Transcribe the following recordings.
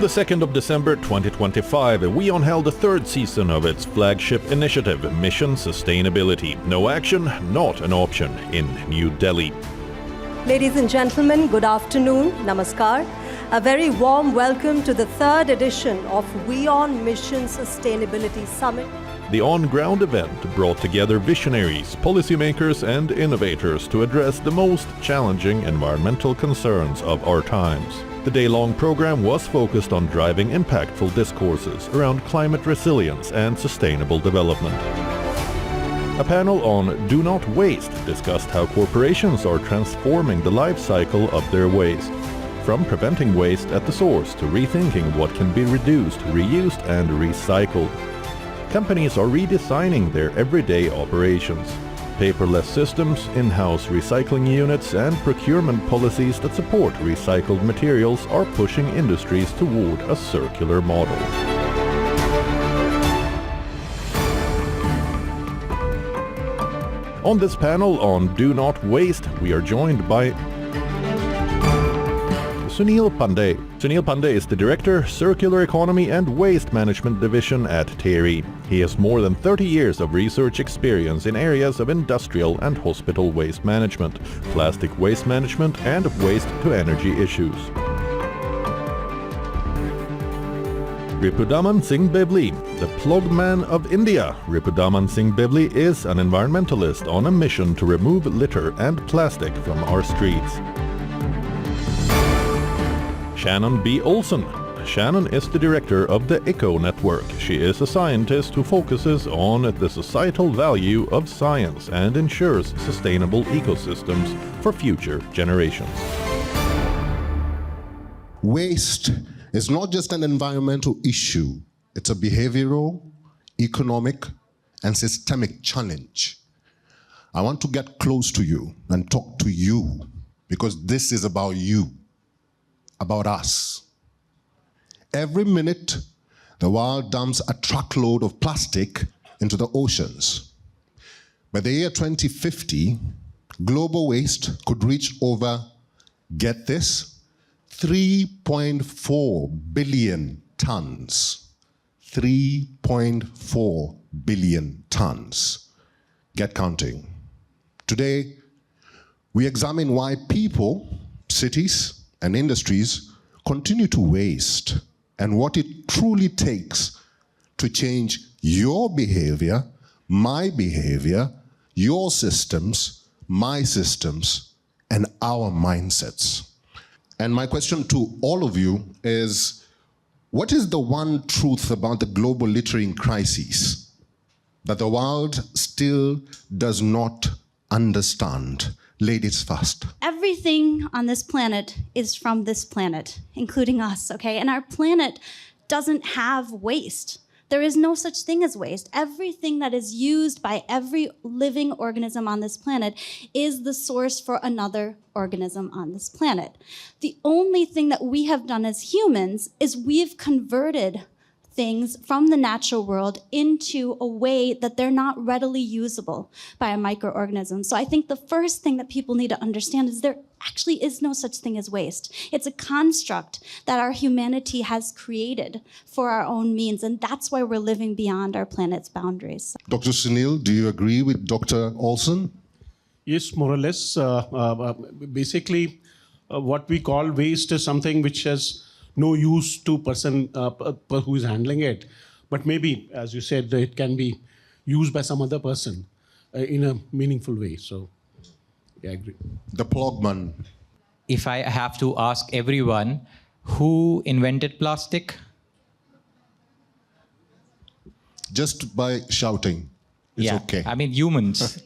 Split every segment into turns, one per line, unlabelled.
the 2nd of December 2025, WION held the third season of its flagship initiative, Mission Sustainability. No action, not an option, in New Delhi.
Ladies and gentlemen, good afternoon. Namaskar. A very warm welcome to the third edition of WION Mission Sustainability Summit.
The on-ground event brought together visionaries, policymakers and innovators to address the most challenging environmental concerns of our times. The day-long program was focused on driving impactful discourses around climate resilience and sustainable development. A panel on Do Not Waste discussed how corporations are transforming the life cycle of their waste, from preventing waste at the source to rethinking what can be reduced, reused and recycled. Companies are redesigning their everyday operations. Paperless systems, in-house recycling units and procurement policies that support recycled materials are pushing industries toward a circular model. On this panel on Do Not Waste, we are joined by Sunil Pandey. Sunil Pandey is the Director, Circular Economy and Waste Management Division at TERI. He has more than 30 years of research experience in areas of industrial and hospital waste management, plastic waste management and waste-to-energy issues. Ripudaman Singh Bevli, the Plogman of India. Ripudaman Singh Bevli is an environmentalist on a mission to remove litter and plastic from our streets. Shannon B. Olson. Shannon is the director of the ECO Network. She is a scientist who focuses on the societal value of science and ensures sustainable ecosystems for future generations.
Waste is not just an environmental issue. It's a behavioral, economic, and systemic challenge. I want to get close to you and talk to you because this is about you. About us. Every minute, the world dumps a truckload of plastic into the oceans. By the year 2050, global waste could reach over, get this, 3.4 billion tons. 3.4 billion tons. Get counting. Today, we examine why people, cities, and industries continue to waste and what it truly takes to change your behavior, my behavior, your systems, my systems, and our mindsets. And my question to all of you is, what is the one truth about the global littering crisis that the world still does not understand? Ladies first.
Everything on this planet is from this planet, including us, okay? And our planet doesn't have waste. There is no such thing as waste. Everything that is used by every living organism on this planet is the source for another organism on this planet. The only thing that we have done as humans is we've converted things from the natural world into a way that they're not readily usable by a microorganism. So I think the first thing that people need to understand is there actually is no such thing as waste. It's a construct that our humanity has created for our own means, and that's why we're living beyond our planet's boundaries.
Dr. Sunil, do you agree with Dr. Olson?
Yes, more or less. Basically, what we call waste is something which has no use to person who is handling it. But maybe, as you said, it can be used by some other person in a meaningful way. So, yeah, I agree.
The Plogman.
If I have to ask everyone, who invented plastic?
Just by shouting. It's okay.
I mean, humans.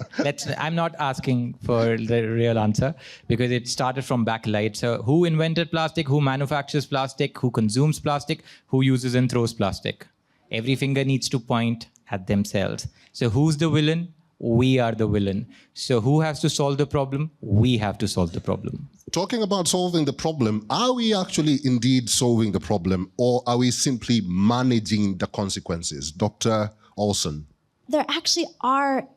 I'm not asking for the real answer because it started from backlight. So who invented plastic? Who manufactures plastic? Who consumes plastic? Who uses and throws plastic? Every finger needs to point at themselves. So who's the villain? We are the villain. So who has to solve the problem? We have to solve the problem.
Talking about solving the problem, are we actually indeed solving the problem, or are we simply managing the consequences? Dr. Olson.
There actually are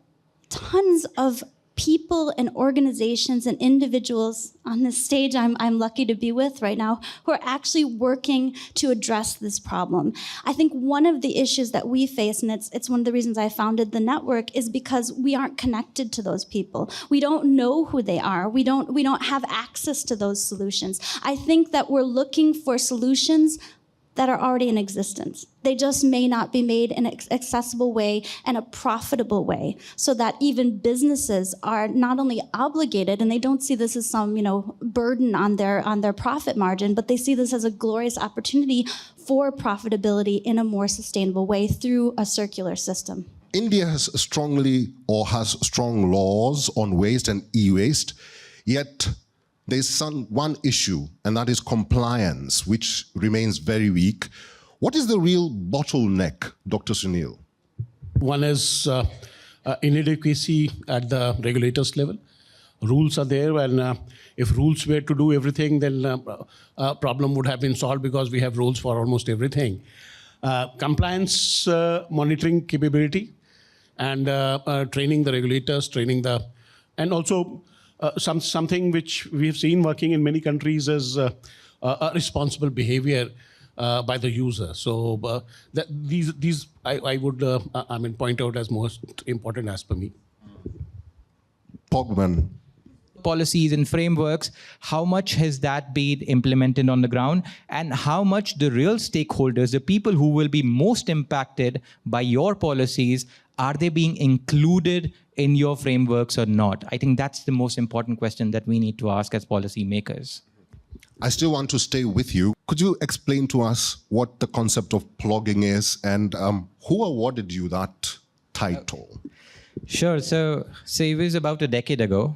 tons of people and organizations and individuals on this stage I'm lucky to be with right now who are actually working to address this problem. I think one of the issues that we face, and it's one of the reasons I founded the network, is because we aren't connected to those people. We don't know who they are. We don't have access to those solutions. I think that we're looking for solutions that are already in existence. They just may not be made in an accessible way and a profitable way, so that even businesses are not only obligated, and they don't see this as some burden on their profit margin, but they see this as a glorious opportunity for profitability in a more sustainable way through a circular system.
India has strong laws on waste and e-waste, yet there's one issue, and that is compliance, which remains very weak. What is the real bottleneck, Dr. Sunil?
One is inadequacy at the regulators level. Rules are there, and if rules were to do everything, then a problem would have been solved, because we have rules for almost everything. Compliance monitoring capability, and training the regulators, and also something which we have seen working in many countries is a responsible behavior by the user. So these I would point out as most important as per me.
Pogman.
Policies and frameworks, how much has that been implemented on the ground, and how much the real stakeholders, the people who will be most impacted by your policies, are they being included in your frameworks or not? I think that's the most important question that we need to ask as policymakers.
I still want to stay with you. Could you explain to us what the concept of plugging is, and who awarded you that title?
Sure. So it was about a decade ago.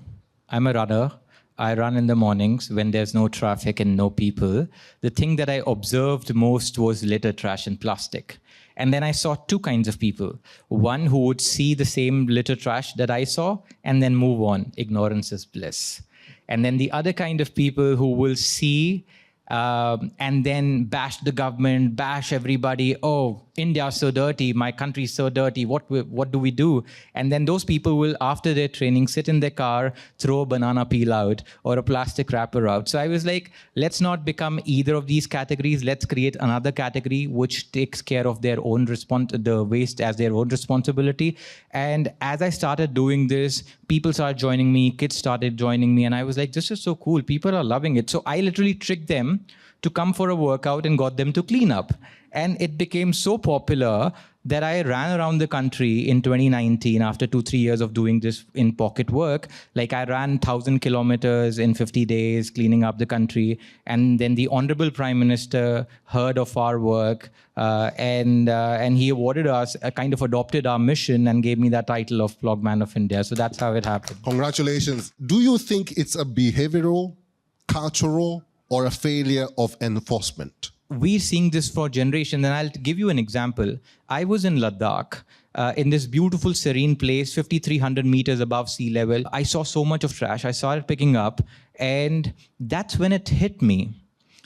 I'm a runner. I run in the mornings when there's no traffic and no people. The thing that I observed most was litter, trash, and plastic. And then I saw two kinds of people. One who would see the same litter, trash that I saw and then move on. Ignorance is bliss. And then the other kind of people who will see and then bash the government, bash everybody. Oh, India's so dirty, my country's so dirty, what do we do? And then those people will, after their training, sit in their car, throw a banana peel out or a plastic wrapper out. So I was like, let's not become either of these categories. Let's create another category which takes care of their own the waste as their own responsibility. And as I started doing this, people started joining me, kids started joining me, and I was like, this is so cool. People are loving it. So I literally tricked them to come for a workout and got them to clean up. And it became so popular that I ran around the country in 2019 after 2-3 years of doing this in pocket work. Like I ran 1,000 kilometers in 50 days, cleaning up the country. And then the Honorable Prime Minister heard of our work and he awarded us, kind of adopted our mission and gave me that title of Flogman of India. So that's how it happened.
Congratulations. Do you think it's a behavioral, cultural, or a failure of enforcement?
We're seeing this for generations, and I'll give you an example. I was in Ladakh, in this beautiful, serene place, 5,300 meters above sea level. I saw so much of trash. I started picking up, and that's when it hit me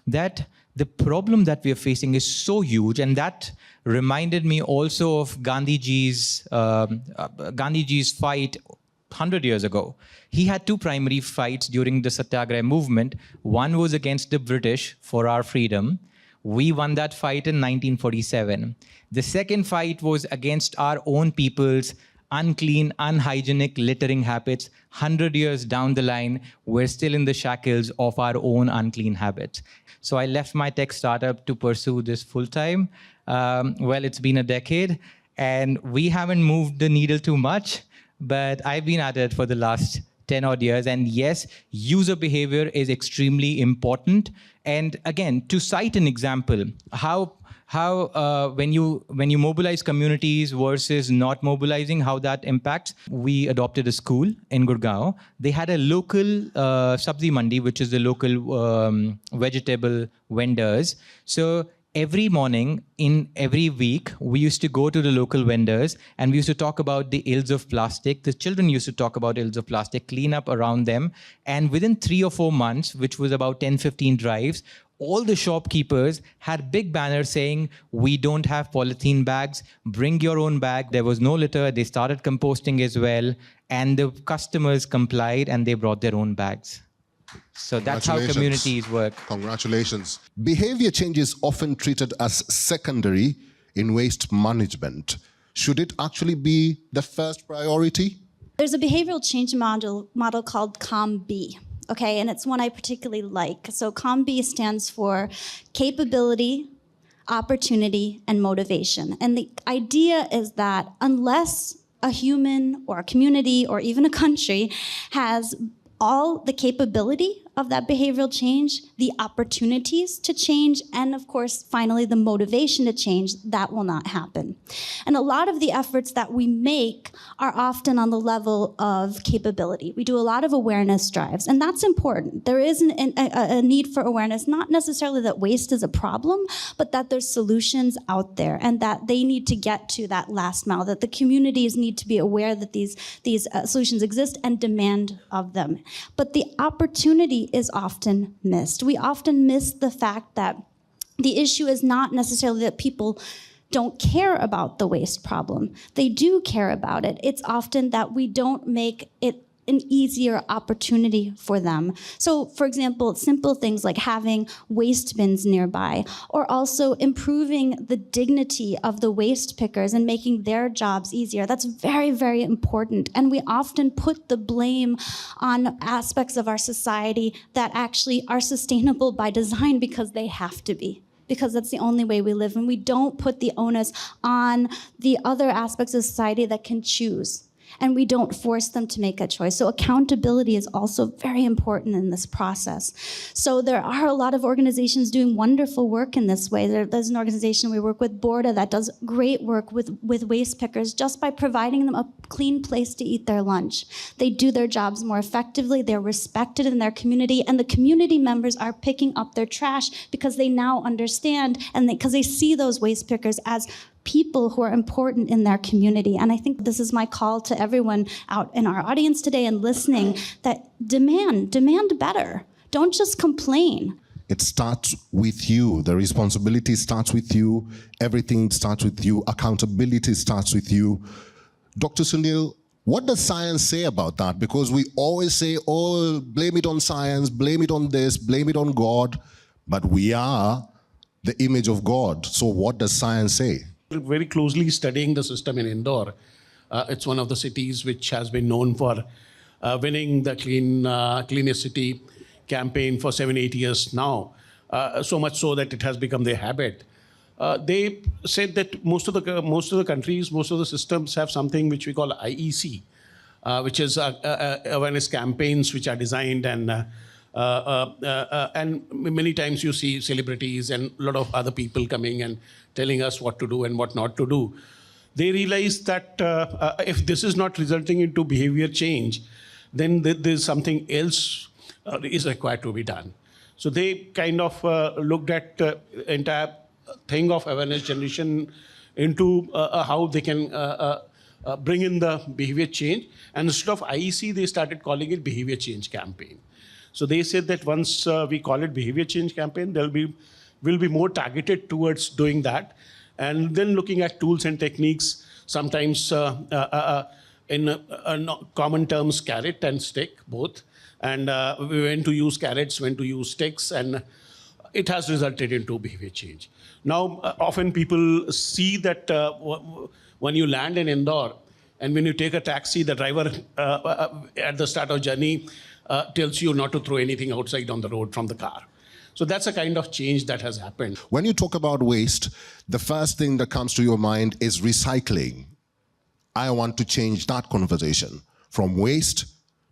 that the problem that we are facing is so huge, and that reminded me also of Gandhiji's fight 100 years ago. He had two primary fights during the Satyagraha movement. One was against the British for our freedom. We won that fight in 1947. The second fight was against our own people's unclean, unhygienic littering habits. 100 years down the line, we're still in the shackles of our own unclean habits. So I left my tech startup to pursue this full time. Well, it's been a decade, and we haven't moved the needle too much, but I've been at it for the last 10 odd years. And yes, user behavior is extremely important. And again, to cite an example, how when you mobilize communities versus not mobilizing, how that impacts. We adopted a school in Gurgaon. They had a local sabzi mandi, which is the local vegetable vendors. So every morning in every week, we used to go to the local vendors and we used to talk about the ills of plastic. The children used to talk about ills of plastic, clean up around them. And within 3 or 4 months, which was about 10-15 drives, all the shopkeepers had big banners saying, "We don't have polythene bags, bring your own bag." There was no litter. They started composting as well. And the customers complied and they brought their own bags. So that's how
Congratulations.
communities work.
Congratulations. Behavior change is often treated as secondary in waste management. Should it actually be the first priority?
There's a behavioral change model called COM-B, okay, and it's one I particularly like. So COM-B stands for capability, opportunity, and motivation. And the idea is that unless a human or a community or even a country has all the capability of that behavioral change, the opportunities to change, and of course, finally, the motivation to change, that will not happen. And a lot of the efforts that we make are often on the level of capability. We do a lot of awareness drives, and that's important. There is a need for awareness, not necessarily that waste is a problem, but that there's solutions out there and that they need to get to that last mile, that the communities need to be aware that these solutions exist and demand of them. But the opportunity is often missed. We often miss the fact that the issue is not necessarily that people don't care about the waste problem. They do care about it. It's often that we don't make it an easier opportunity for them. So, for example, simple things like having waste bins nearby, or also improving the dignity of the waste pickers and making their jobs easier. That's very, very important. And we often put the blame on aspects of our society that actually are sustainable by design because they have to be, because that's the only way we live. And we don't put the onus on the other aspects of society that can choose. And we don't force them to make a choice. So accountability is also very important in this process. So there are a lot of organizations doing wonderful work in this way. There's an organization we work with, Borda, that does great work with waste pickers just by providing them a clean place to eat their lunch. They do their jobs more effectively, they're respected in their community, and the community members are picking up their trash because they now understand and because they see those waste pickers as people who are important in their community. And I think this is my call to everyone out in our audience today and listening, that demand better. Don't just complain.
It starts with you. The responsibility starts with you. Everything starts with you. Accountability starts with you. Dr. Sunil, what does science say about that? Because we always say, oh, blame it on science, blame it on this, blame it on God. But we are the image of God. So what does science say?
Very closely studying the system in Indore. It's one of the cities which has been known for winning the cleanest city campaign for 7-8 years now. So much so that it has become their habit. They said that most of the countries, most of the systems have something which we call IEC, which is awareness campaigns which are designed and many times you see celebrities and a lot of other people coming and telling us what to do and what not to do. They realize that if this is not resulting into behavior change, then there's something else is required to be done. So they kind of looked at the entire thing of awareness generation into how they can bring in the behavior change. And instead of IEC, they started calling it behavior change campaign. So they said that once we call it behavior change campaign, we'll be more targeted towards doing that. And then looking at tools and techniques, sometimes in common terms, carrot and stick, both. And we went to use carrots, went to use sticks, and it has resulted into behavior change. Now, often people see that when you land in Indore, and when you take a taxi, the driver at the start of journey tells you not to throw anything outside on the road from the car. So that's a kind of change that has happened.
When you talk about waste, the first thing that comes to your mind is recycling. I want to change that conversation from waste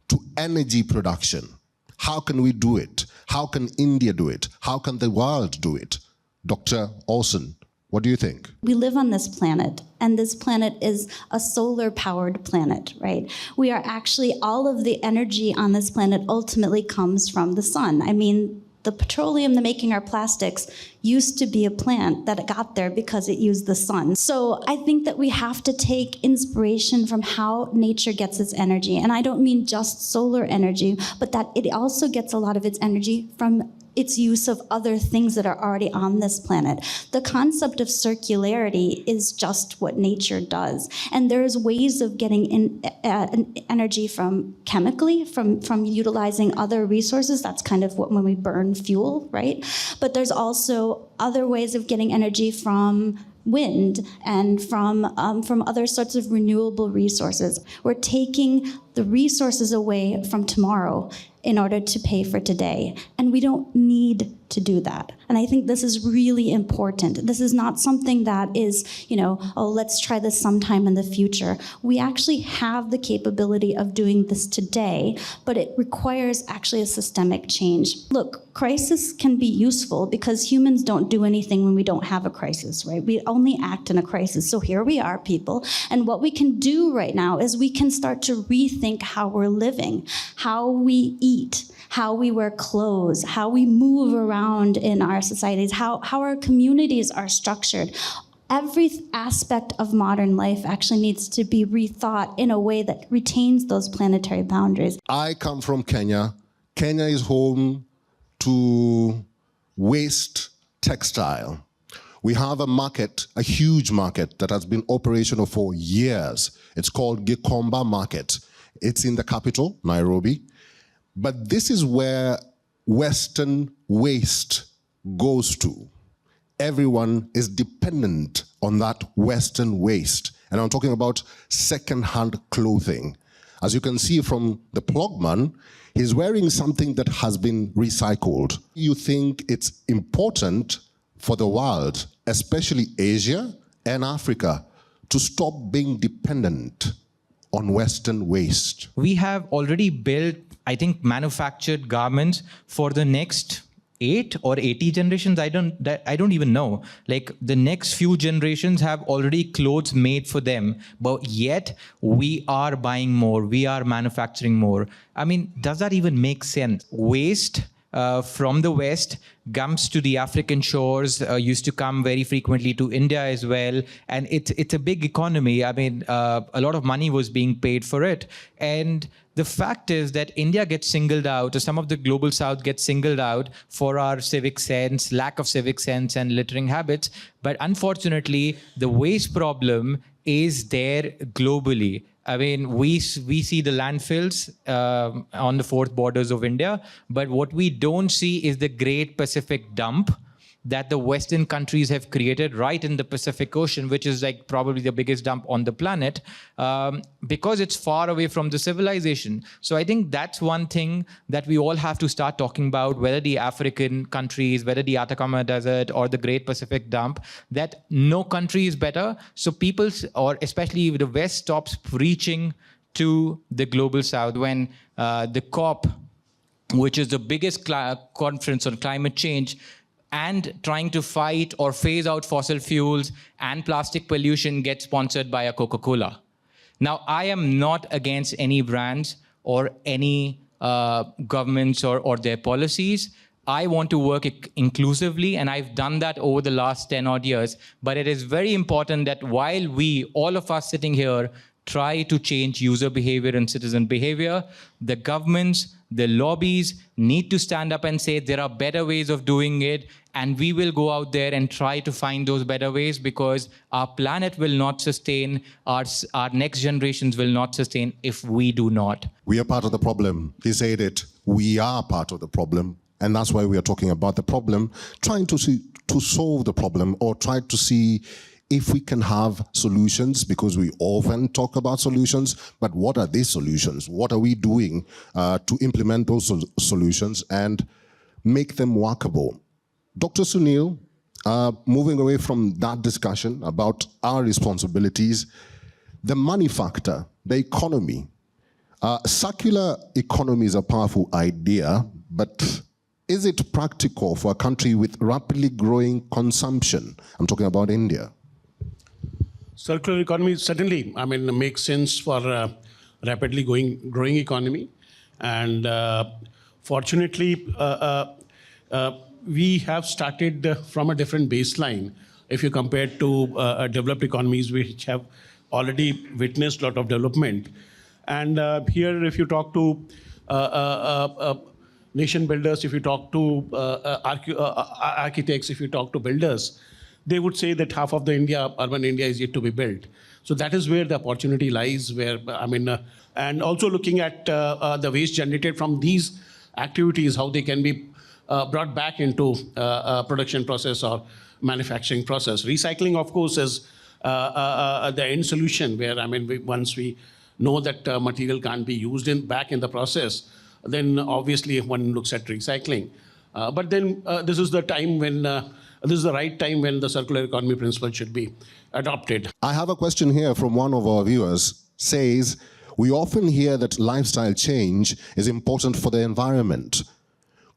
to energy production. How can we do it? How can India do it? How can the world do it? Dr. Olsen, what do you think?
We live on this planet, and this planet is a solar-powered planet, right? We are actually, all of the energy on this planet ultimately comes from the sun. I mean, the petroleum that making our plastics used to be a plant that got there because it used the sun. So I think that we have to take inspiration from how nature gets its energy. And I don't mean just solar energy, but that it also gets a lot of its energy from its use of other things that are already on this planet. The concept of circularity is just what nature does. And there's ways of getting energy from chemically, from utilizing other resources. That's kind of what when we burn fuel, right? But there's also other ways of getting energy from wind and from other sorts of renewable resources. We're taking the resources away from tomorrow in order to pay for today. And we don't need to do that. And I think this is really important. This is not something that is, oh, let's try this sometime in the future. We actually have the capability of doing this today, but it requires actually a systemic change. Look, crisis can be useful because humans don't do anything when we don't have a crisis, right? We only act in a crisis. So here we are, people. And what we can do right now is we can start to rethink how we're living, how we eat, how we wear clothes, how we move around in our societies, how our communities are structured. Every aspect of modern life actually needs to be rethought in a way that retains those planetary boundaries.
I come from Kenya. Kenya is home to waste textile. We have a market, a huge market that has been operational for years. It's called Gikomba Market. It's in the capital, Nairobi. But this is where Western waste goes to. Everyone is dependent on that Western waste. And I'm talking about second-hand clothing. As you can see from the plugman, he's wearing something that has been recycled. You think it's important for the world, especially Asia and Africa, to stop being dependent on Western waste?
We have already built, I think, manufactured garments for the next 8 or 80 generations. I don't even know. Like the next few generations have already clothes made for them, but yet we are buying more. We are manufacturing more. I mean, does that even make sense? Waste from the West comes to the African shores, used to come very frequently to India as well. And it's a big economy. I mean, a lot of money was being paid for it. And the fact is that India gets singled out, or some of the global South gets singled out for our civic sense, lack of civic sense and littering habits. But unfortunately, the waste problem is there globally. I mean, we see the landfills on the 4th borders of India, but what we don't see is the Great Pacific Dump that the Western countries have created right in the Pacific Ocean, which is like probably the biggest dump on the planet, because it's far away from the civilization. So I think that's one thing that we all have to start talking about, whether the African countries, whether the Atacama Desert or the Great Pacific Dump, that no country is better. So people, or especially the West, stops preaching to the global South when the COP, which is the biggest conference on climate change, and trying to fight or phase out fossil fuels and plastic pollution gets sponsored by a Coca-Cola. Now, I am not against any brands or any governments or their policies. I want to work inclusively, and I've done that over the last 10 odd years. But it is very important that while we, all of us sitting here, try to change user behavior and citizen behavior, the governments, the lobbies need to stand up and say there are better ways of doing it, and we will go out there and try to find those better ways, because our planet will not sustain, our next generations will not sustain if we do not.
We are part of the problem. He said it. We are part of the problem, and that's why we are talking about the problem, trying to solve the problem, or try to see if we can have solutions, because we often talk about solutions, but what are these solutions? What are we doing to implement those solutions and make them workable? Dr. Sunil, moving away from that discussion about our responsibilities, the money factor, the economy. Circular economy is a powerful idea, but is it practical for a country with rapidly growing consumption? I'm talking about India.
Circular economy certainly, I mean, makes sense for a rapidly growing economy. And fortunately, we have started from a different baseline if you compare to developed economies which have already witnessed a lot of development. And here, if you talk to nation builders, if you talk to architects, if you talk to builders, they would say that half of the urban India is yet to be built. So that is where the opportunity lies, and also looking at the waste generated from these activities, how they can be brought back into production process or manufacturing process. Recycling, of course, is the end solution, where once we know that material can't be used back in the process, then obviously one looks at recycling. But then this is the time when this is the right time when the circular economy principle should be adopted.
I have a question here from one of our viewers. Says, we often hear that lifestyle change is important for the environment.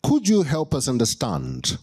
Could you help us understand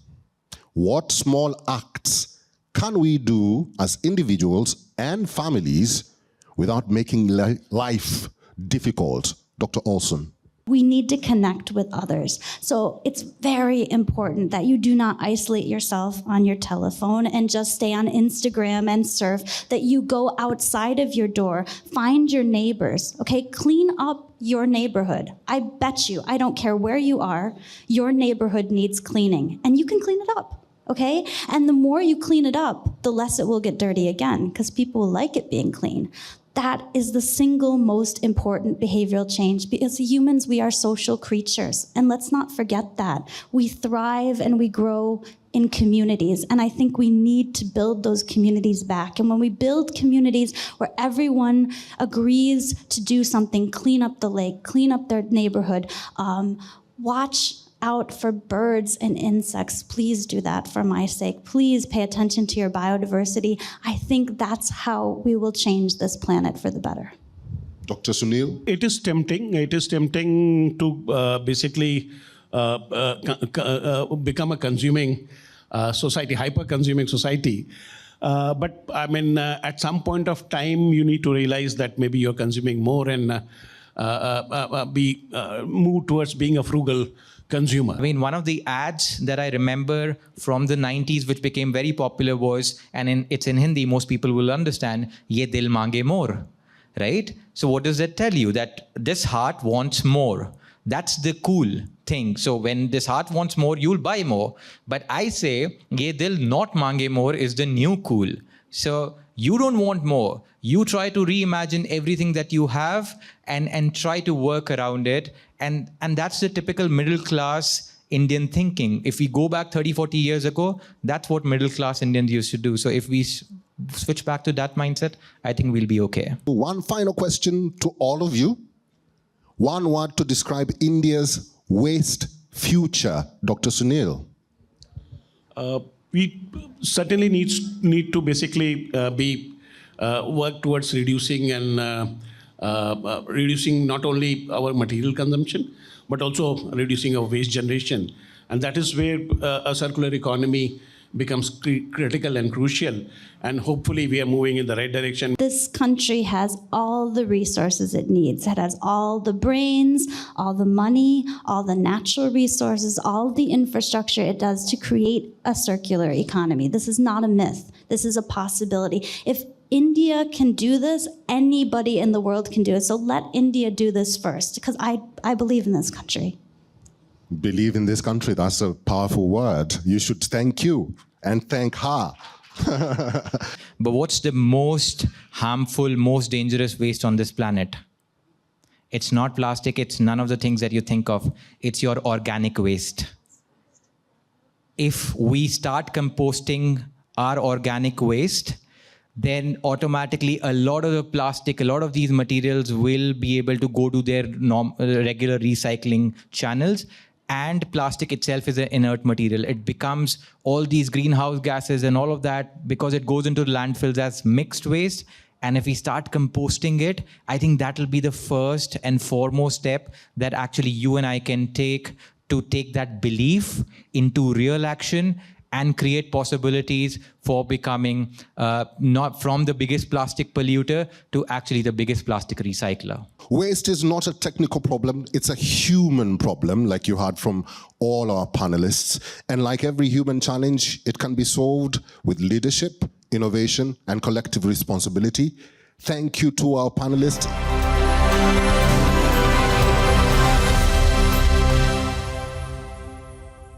what small acts can we do as individuals and families without making life difficult? Dr. Olson.
We need to connect with others. So it's very important that you do not isolate yourself on your telephone and just stay on Instagram and surf, that you go outside of your door, find your neighbors, okay? Clean up your neighborhood. I bet you, I don't care where you are, your neighborhood needs cleaning, and you can clean it up, okay? And the more you clean it up, the less it will get dirty again, because people like it being clean. That is the single most important behavioral change, because humans, we are social creatures. And let's not forget that. We thrive and we grow in communities. And I think we need to build those communities back. And when we build communities where everyone agrees to do something, clean up the lake, clean up their neighborhood, watch out for birds and insects. Please do that for my sake. Please pay attention to your biodiversity. I think that's how we will change this planet for the better.
Dr. Sunil?
It is tempting. It is tempting to basically become a consuming society, hyper-consuming society. But at some point of time, you need to realize that maybe you're consuming more and move towards being a frugal consumer.
One of the ads that I remember from the 90s, which became very popular, was, and it's in Hindi, most people will understand, ye dil mange more, right? So what does that tell you? That this heart wants more. That's the cool thing. So when this heart wants more, you'll buy more. But I say, ye dil not mange more is the new cool. So you don't want more. You try to reimagine everything that you have and try to work around it. And that's the typical middle class Indian thinking. If we go back 30, 40 years ago, that's what middle class Indians used to do. So if we switch back to that mindset, I think we'll be okay.
One final question to all of you. One word to describe India's waste future. Dr. Sunil.
We certainly need to basically work towards reducing and reducing not only our material consumption, but also reducing our waste generation. And that is where a circular economy becomes critical and crucial. And hopefully we are moving in the right direction.
This country has all the resources it needs. It has all the brains, all the money, all the natural resources, all the infrastructure it does to create a circular economy. This is not a myth. This is a possibility. If India can do this, anybody in the world can do it. So let India do this first, because I believe in this country.
Believe in this country, that's a powerful word. You should thank you and thank her.
But what's the most harmful, most dangerous waste on this planet? It's not plastic, it's none of the things that you think of. It's your organic waste. If we start composting our organic waste, then automatically a lot of the plastic, a lot of these materials will be able to go to their regular recycling channels. And plastic itself is an inert material. It becomes all these greenhouse gases and all of that because it goes into landfills as mixed waste. And if we start composting it, I think that will be the first and foremost step that actually you and I can take to take that belief into real action and create possibilities for becoming not from the biggest plastic polluter to actually the biggest plastic recycler.
Waste is not a technical problem, it's a human problem, like you heard from all our panelists. And like every human challenge, it can be solved with leadership, innovation, and collective responsibility. Thank you to our panelists.